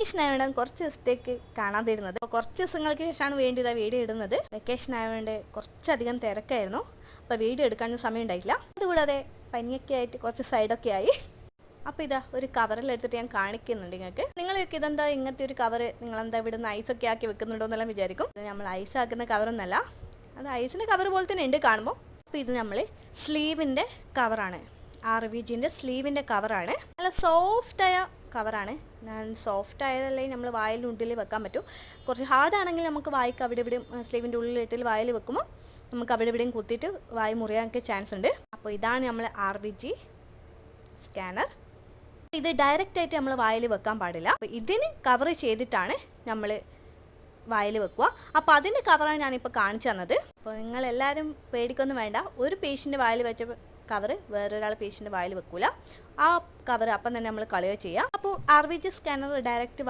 Vacation ആയതുകൊണ്ട് കുറച്ച് ദിവസത്തേക്ക് കാണാതിരുന്നത്. അപ്പോൾ കുറച്ച് ദിവസങ്ങൾക്ക് ശേഷമാണ് വീണ്ടും വീഡിയോ ഇടുന്നത്. വെക്കേഷൻ ആയതുകൊണ്ട് കുറച്ചധികം തിരക്കായിരുന്നു, അപ്പോൾ വീഡിയോ എടുക്കാനും സമയം ഉണ്ടായില്ല. അതുകൂടാതെ പനിയൊക്കെ ആയിട്ട് കുറച്ച് സൈഡൊക്കെ ആയി. അപ്പോൾ ഇതാ ഒരു കവറിലെടുത്തിട്ട് ഞാൻ കാണിക്കുന്നുണ്ട് നിങ്ങൾക്ക് ഇതെന്താ ഇങ്ങനത്തെ ഒരു കവറ്, നിങ്ങളെന്താ ഇവിടെ നിന്ന് ഐസൊക്കെ ആക്കി വെക്കുന്നുണ്ടോ എന്നെല്ലാം വിചാരിക്കും. നമ്മൾ ഐസ് ആക്കുന്ന കവറൊന്നല്ല, അത് ഐസിൻ്റെ കവർ പോലെ തന്നെ ഉണ്ട് കാണുമ്പോൾ. അപ്പോൾ ഇത് നമ്മൾ സ്ലീവിൻ്റെ കവറാണ്, RVGൻ്റെ സ്ലീവിൻ്റെ കവറാണ്. നല്ല സോഫ്റ്റായ കവറാണ്. ഞാൻ സോഫ്റ്റ് ആയതല്ലേ നമ്മൾ വായിൽ ഉള്ളിൽ വെക്കാൻ പറ്റും. കുറച്ച് ഹാർഡാണെങ്കിൽ നമുക്ക് വായിക്ക് അവിടെ ഇവിടെയും സ്ലീവിൻ്റെ ഉള്ളിലിട്ട് വായിൽ വെക്കുമ്പോൾ നമുക്ക് അവിടെ ഇവിടെയും കുത്തിയിട്ട് വായി മുറിയാനൊക്കെ ചാൻസ് ഉണ്ട്. അപ്പോൾ ഇതാണ് നമ്മൾ RVG സ്കാനർ. ഇത് ഡയറക്റ്റായിട്ട് നമ്മൾ വായിൽ വെക്കാൻ പാടില്ല. അപ്പോൾ ഇതിന് കവർ ചെയ്തിട്ടാണ് നമ്മൾ വായിൽ വെക്കുക. അപ്പോൾ അതിൻ്റെ കവറാണ് ഞാനിപ്പോൾ കാണിച്ചു തന്നത്. അപ്പോൾ നിങ്ങളെല്ലാവരും പേടിക്കൊന്നും വേണ്ട. ഒരു പേഷ്യൻ്റ് വായിൽ വെച്ച കവർ വേറൊരാൾ പേഷ്യൻ്റ് വായിൽ വെക്കൂല. ആ കവർ അപ്പം തന്നെ നമ്മൾ കളയുക ചെയ്യുക. അപ്പോൾ RVG സ്കാനർ ഡയറക്റ്റ്